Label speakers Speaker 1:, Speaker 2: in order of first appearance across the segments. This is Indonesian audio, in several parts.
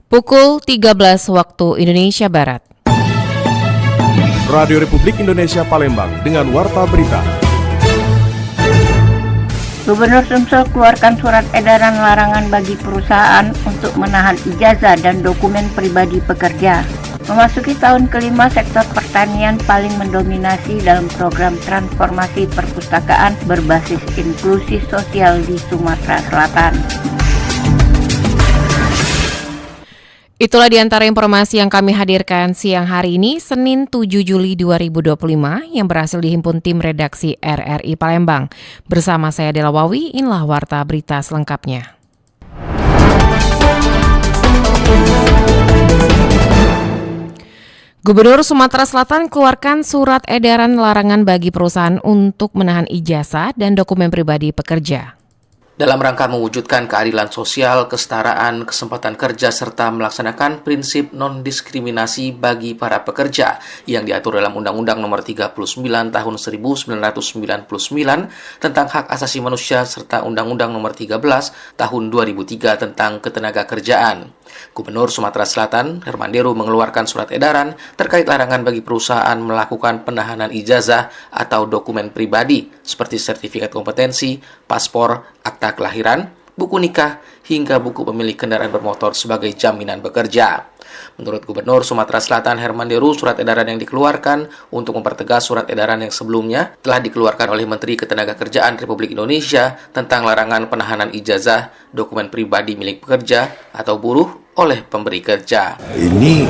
Speaker 1: Pukul 13 waktu Indonesia Barat.
Speaker 2: Radio Republik Indonesia Palembang dengan Warta Berita.
Speaker 3: Gubernur Sumsel keluarkan surat edaran larangan bagi perusahaan untuk menahan ijazah dan dokumen pribadi pekerja. Memasuki tahun kelima, sektor pertanian paling mendominasi dalam program transformasi perpustakaan berbasis inklusi sosial di Sumatera Selatan.
Speaker 1: Itulah di antara informasi yang kami hadirkan siang hari ini, Senin 7 Juli 2025, yang berhasil dihimpun tim redaksi RRI Palembang. Bersama saya Dela Wawi, inilah Warta Berita selengkapnya. Gubernur Sumatera Selatan keluarkan surat edaran larangan bagi perusahaan untuk menahan ijazah dan dokumen pribadi pekerja.
Speaker 4: Dalam rangka mewujudkan keadilan sosial, kesetaraan, kesempatan kerja, serta melaksanakan prinsip non-diskriminasi bagi para pekerja yang diatur dalam Undang-Undang Nomor 39 Tahun 1999 tentang Hak Asasi Manusia serta Undang-Undang Nomor 13 Tahun 2003 tentang Ketenagakerjaan. Gubernur Sumatera Selatan, Herman Deru, mengeluarkan surat edaran terkait larangan bagi perusahaan melakukan penahanan ijazah atau dokumen pribadi seperti sertifikat kompetensi, paspor, akta kelahiran, buku nikah, hingga buku pemilik kendaraan bermotor sebagai jaminan bekerja. Menurut Gubernur Sumatera Selatan Herman Deru, surat edaran yang dikeluarkan untuk mempertegas surat edaran yang sebelumnya telah dikeluarkan oleh Menteri Ketenagakerjaan Republik Indonesia tentang larangan penahanan ijazah, dokumen pribadi milik pekerja atau buruh oleh pemberi kerja.
Speaker 5: Ini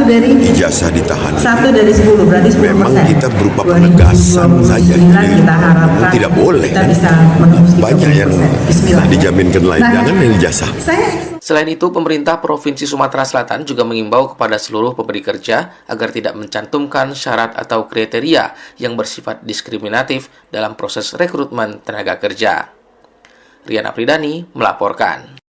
Speaker 6: dari
Speaker 5: ijazah ditahan.
Speaker 6: 1 dari 10 berarti 10%.
Speaker 5: Memang kita berupa penegasan saja ini.
Speaker 6: Kita harapkan
Speaker 5: Tidak boleh.
Speaker 6: kita bisa menembus 30%.
Speaker 5: Banyak yang
Speaker 6: Bismillah.
Speaker 5: dijaminkan lain. Jangan yang ijazah.
Speaker 4: Selain itu, pemerintah Provinsi Sumatera Selatan juga mengimbau kepada seluruh pemberi kerja agar tidak mencantumkan syarat atau kriteria yang bersifat diskriminatif dalam proses rekrutmen tenaga kerja. Rian Apridani melaporkan.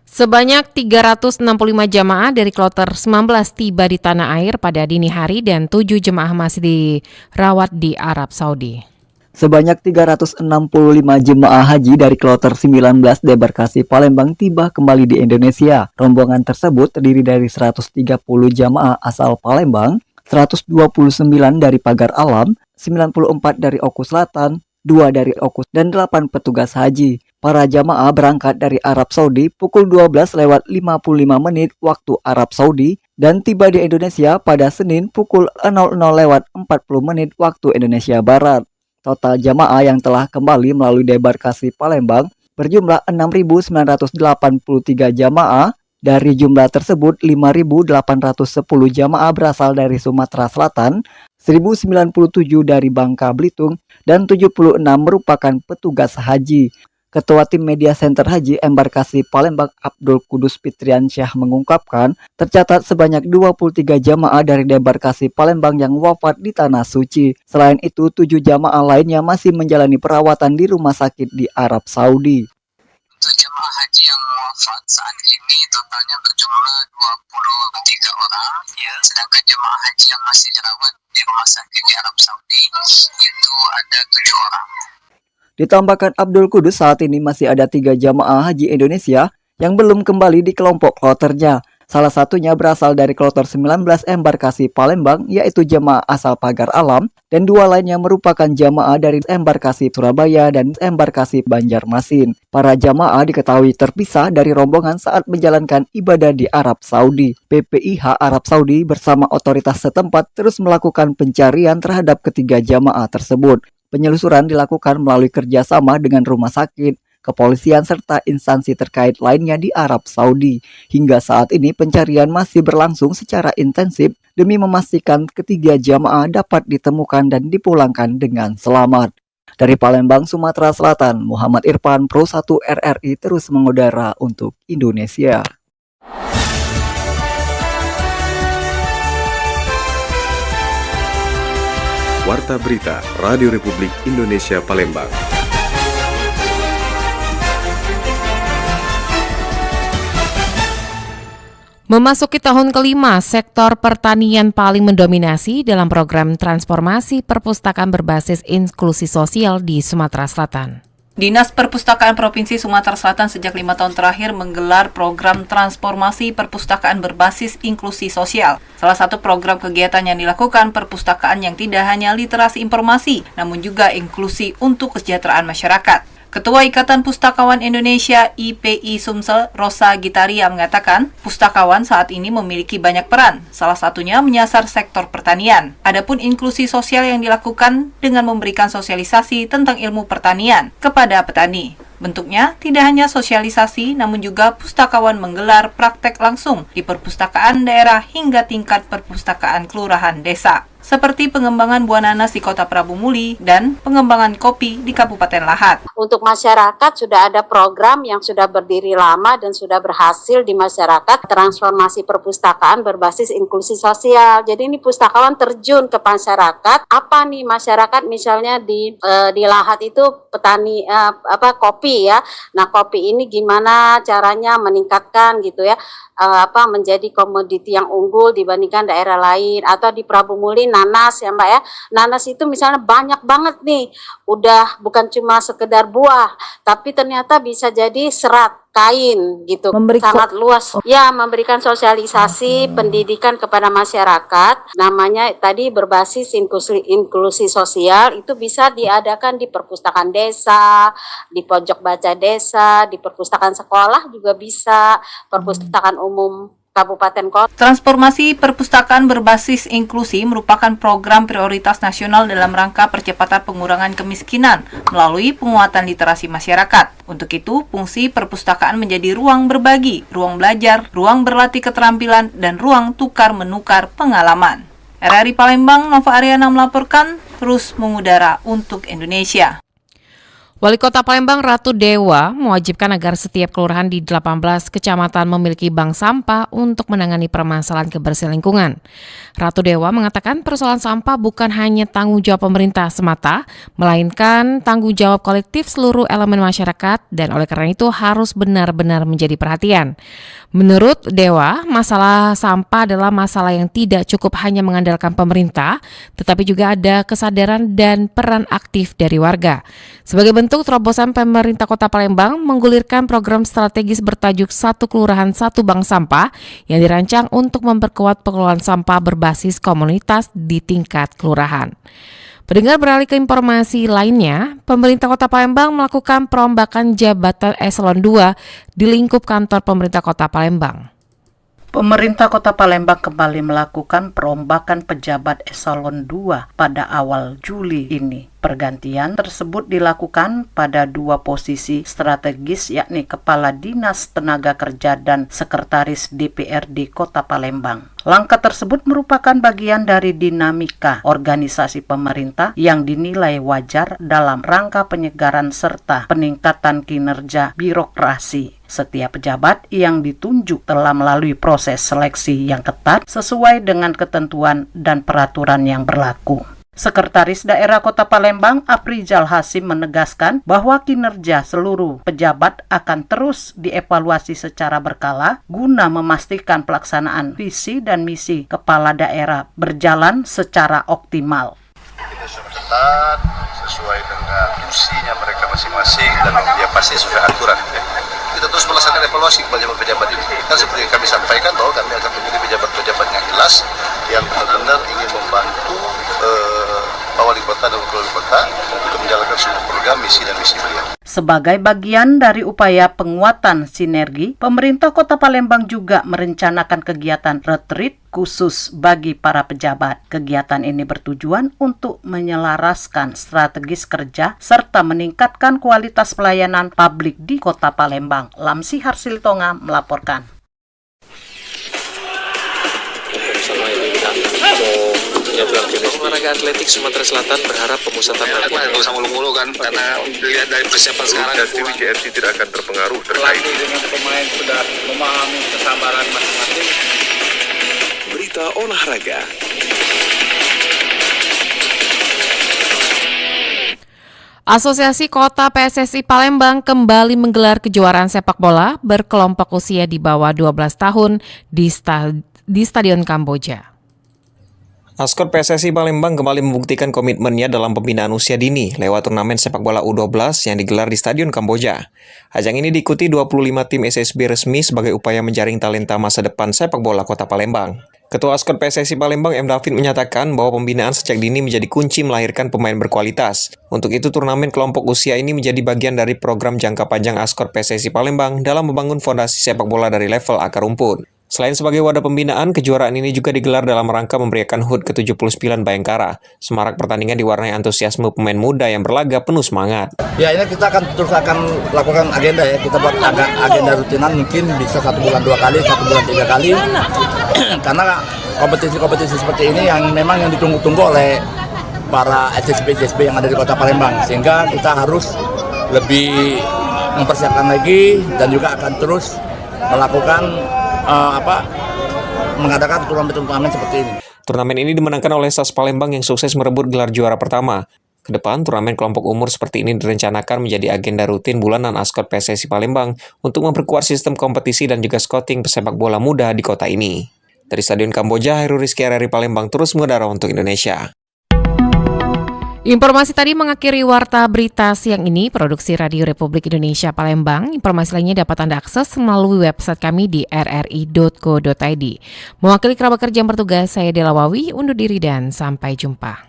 Speaker 1: Sebanyak 365 jamaah dari kloter 19 tiba di tanah air pada dini hari dan 7 jemaah masih dirawat di Arab Saudi.
Speaker 7: Sebanyak 365 jemaah haji dari kloter 19 debarkasi Palembang tiba kembali di Indonesia. Rombongan tersebut terdiri dari 130 jamaah asal Palembang, 129 dari Pagar Alam, 94 dari Oku Selatan, 2 dari Oku, dan 8 petugas haji. Para jamaah berangkat dari Arab Saudi pukul 12:55 waktu Arab Saudi dan tiba di Indonesia pada Senin pukul 00:40 waktu Indonesia Barat. Total jamaah yang telah kembali melalui debarkasi Palembang berjumlah 6.983 jamaah. Dari jumlah tersebut, 5.810 jamaah berasal dari Sumatera Selatan, 1.097 dari Bangka Belitung, dan 76 merupakan petugas haji. Ketua Tim Media Center Haji Embarkasi Palembang Abdul Kudus Fitriansyah mengungkapkan, tercatat sebanyak 23 jamaah dari debarkasi Palembang yang wafat di Tanah Suci. Selain itu, 7 jamaah lainnya masih menjalani perawatan di rumah sakit di Arab Saudi.
Speaker 8: Untuk jemaah haji yang wafat saat ini totalnya berjumlah 23 orang, sedangkan jemaah haji yang masih dirawat di rumah sakit di Arab Saudi itu ada 7 orang.
Speaker 7: Ditambahkan Abdul Kudus, saat ini masih ada 3 jamaah haji Indonesia yang belum kembali di kelompok kloternya. Salah satunya berasal dari kloter 19 embarkasi Palembang, yaitu jamaah asal Pagar Alam, dan 2 lainnya merupakan jamaah dari embarkasi Surabaya dan embarkasi Banjarmasin. Para jamaah diketahui terpisah dari rombongan saat menjalankan ibadah di Arab Saudi. PPIH Arab Saudi bersama otoritas setempat terus melakukan pencarian terhadap ketiga jamaah tersebut. Penyelusuran dilakukan melalui kerjasama dengan rumah sakit, kepolisian, serta instansi terkait lainnya di Arab Saudi. Hingga saat ini pencarian masih berlangsung secara intensif demi memastikan ketiga jamaah dapat ditemukan dan dipulangkan dengan selamat. Dari Palembang, Sumatera Selatan, Muhammad Irfan, Pro 1 RRI terus mengudara untuk Indonesia.
Speaker 2: Warta Berita Radio Republik Indonesia Palembang.
Speaker 1: Memasuki tahun kelima, sektor pertanian paling mendominasi dalam program transformasi perpustakaan berbasis inklusi sosial di Sumatera Selatan.
Speaker 9: Dinas Perpustakaan Provinsi Sumatera Selatan sejak 5 tahun terakhir menggelar program transformasi perpustakaan berbasis inklusi sosial. Salah satu program kegiatan yang dilakukan perpustakaan yang tidak hanya literasi informasi, namun juga inklusi untuk kesejahteraan masyarakat. Ketua Ikatan Pustakawan Indonesia IPI Sumsel, Rosa Gitaria mengatakan, pustakawan saat ini memiliki banyak peran, salah satunya menyasar sektor pertanian. Adapun inklusi sosial yang dilakukan dengan memberikan sosialisasi tentang ilmu pertanian kepada petani. Bentuknya tidak hanya sosialisasi, namun juga pustakawan menggelar praktek langsung di perpustakaan daerah hingga tingkat perpustakaan kelurahan desa, seperti pengembangan buah nanas di Kota Prabu Muli dan pengembangan kopi di Kabupaten Lahat.
Speaker 10: Untuk masyarakat sudah ada program yang sudah berdiri lama dan sudah berhasil di masyarakat, transformasi perpustakaan berbasis inklusi sosial. Jadi ini pustakawan terjun ke masyarakat. Apa nih masyarakat misalnya di Lahat itu petani kopi ya. Nah, kopi ini gimana caranya meningkatkan gitu ya. Menjadi komoditi yang unggul dibandingkan daerah lain, atau di Prabu Muli nanas ya Mbak ya. Nanas itu misalnya banyak banget nih, udah bukan cuma sekedar buah, tapi ternyata bisa jadi serat kain gitu, sangat luas. Ya, memberikan sosialisasi pendidikan kepada masyarakat, namanya tadi berbasis inklusi sosial, itu bisa diadakan di perpustakaan desa, di pojok baca desa, di perpustakaan sekolah juga bisa, perpustakaan umum Kabupaten Kota.
Speaker 9: Transformasi perpustakaan berbasis inklusi merupakan program prioritas nasional dalam rangka percepatan pengurangan kemiskinan melalui penguatan literasi masyarakat. Untuk itu, fungsi perpustakaan menjadi ruang berbagi, ruang belajar, ruang berlatih keterampilan, dan ruang tukar-menukar pengalaman. RRI Palembang, Nova Ariana melaporkan, terus mengudara untuk Indonesia.
Speaker 1: Wali Kota Palembang Ratu Dewa mewajibkan agar setiap kelurahan di 18 kecamatan memiliki bank sampah untuk menangani permasalahan kebersihan lingkungan. Ratu Dewa mengatakan persoalan sampah bukan hanya tanggung jawab pemerintah semata, melainkan tanggung jawab kolektif seluruh elemen masyarakat dan oleh karena itu harus benar-benar menjadi perhatian. Menurut Dewa, masalah sampah adalah masalah yang tidak cukup hanya mengandalkan pemerintah, tetapi juga ada kesadaran dan peran aktif dari warga. Sebagai bentuk terobosan, pemerintah Kota Palembang menggulirkan program strategis bertajuk Satu Kelurahan Satu Bank Sampah yang dirancang untuk memperkuat pengelolaan sampah berbasis komunitas di tingkat kelurahan. Pendengar, beralih ke informasi lainnya, pemerintah Kota Palembang melakukan perombakan jabatan eselon 2 di lingkup kantor pemerintah Kota Palembang.
Speaker 11: Pemerintah Kota Palembang kembali melakukan perombakan pejabat eselon 2 pada awal Juli ini. Pergantian tersebut dilakukan pada dua posisi strategis, yakni Kepala Dinas Tenaga Kerja dan Sekretaris DPRD Kota Palembang. Langkah tersebut merupakan bagian dari dinamika organisasi pemerintah yang dinilai wajar dalam rangka penyegaran serta peningkatan kinerja birokrasi. Setiap pejabat yang ditunjuk telah melalui proses seleksi yang ketat sesuai dengan ketentuan dan peraturan yang berlaku. Sekretaris Daerah Kota Palembang Afrizal Hasim menegaskan bahwa kinerja seluruh pejabat akan terus dievaluasi secara berkala guna memastikan pelaksanaan visi dan misi kepala daerah berjalan secara optimal.
Speaker 12: Kita sudah ketat sesuai dengan fungsinya mereka masing-masing dan dia pasti sudah aturan. Kita terus melaksanakan evaluasi pejabat-pejabat ini. Kan seperti yang kami sampaikan bahwa kami akan memilih pejabat-pejabat yang jelas, yang benar-benar ingin membantu Pak Wali Kota dan Wakil Wali Kota untuk menjalankan semua program, misi dan misi beliau.
Speaker 11: Sebagai bagian dari upaya penguatan sinergi, pemerintah Kota Palembang juga merencanakan kegiatan retreat khusus bagi para pejabat. Kegiatan ini bertujuan untuk menyelaraskan strategis kerja serta meningkatkan kualitas pelayanan publik di Kota Palembang. Lamsi Harsiltonga melaporkan.
Speaker 4: Olahraga atletik Sumatera Selatan berharap pemusatan latihan
Speaker 12: Nggak usah mulu-mulu kan, karena dilihat dari persiapan sekarang. Tim JRT tidak akan terpengaruh terkait
Speaker 13: dengan pemain sudah memahami kesabaran masing-masing.
Speaker 5: Berita olahraga.
Speaker 1: Asosiasi Kota PSSI Palembang kembali menggelar kejuaraan sepak bola berkelompok usia di bawah 12 tahun di Stadion Kamboja.
Speaker 14: Maskot PSSI Palembang kembali membuktikan komitmennya dalam pembinaan usia dini lewat turnamen sepak bola U12 yang digelar di Stadion Kamboja. Ajang ini diikuti 25 tim SSB resmi sebagai upaya menjaring talenta masa depan sepak bola Kota Palembang. Ketua Askot PSSI Palembang M. David menyatakan bahwa pembinaan sejak dini menjadi kunci melahirkan pemain berkualitas. Untuk itu turnamen kelompok usia ini menjadi bagian dari program jangka panjang Askot PSSI Palembang dalam membangun fondasi sepak bola dari level akar rumput. Selain sebagai wadah pembinaan, kejuaraan ini juga digelar dalam rangka memberikan HUT ke-79 Bayangkara. Semarak pertandingan diwarnai antusiasme pemain muda yang berlaga penuh semangat.
Speaker 13: Ya, ini kita akan lakukan agenda ya. Kita buat agenda rutinan, mungkin bisa 1 bulan 2 kali, 1 bulan 3 kali. Karena kompetisi-kompetisi seperti ini yang memang yang ditunggu-tunggu oleh para SSB yang ada di Kota Palembang. Sehingga kita harus lebih mempersiapkan lagi dan juga akan terus melakukan mengadakan turnamen seperti ini.
Speaker 14: Turnamen ini dimenangkan oleh SAS Palembang yang sukses merebut gelar juara pertama. Kedepan, turnamen kelompok umur seperti ini direncanakan menjadi agenda rutin bulanan Askot PSSI Palembang untuk memperkuat sistem kompetisi dan juga scouting pesepak bola muda di kota ini. Dari Stadion Kamboja, Heru Rizky RRI Palembang terus mengudara untuk Indonesia.
Speaker 1: Informasi tadi mengakhiri Warta Berita siang ini, produksi Radio Republik Indonesia Palembang. Informasi lainnya dapat Anda akses melalui website kami di rri.co.id. Mewakili kerabat kerja yang bertugas, saya Dela Wawi, undur diri dan sampai jumpa.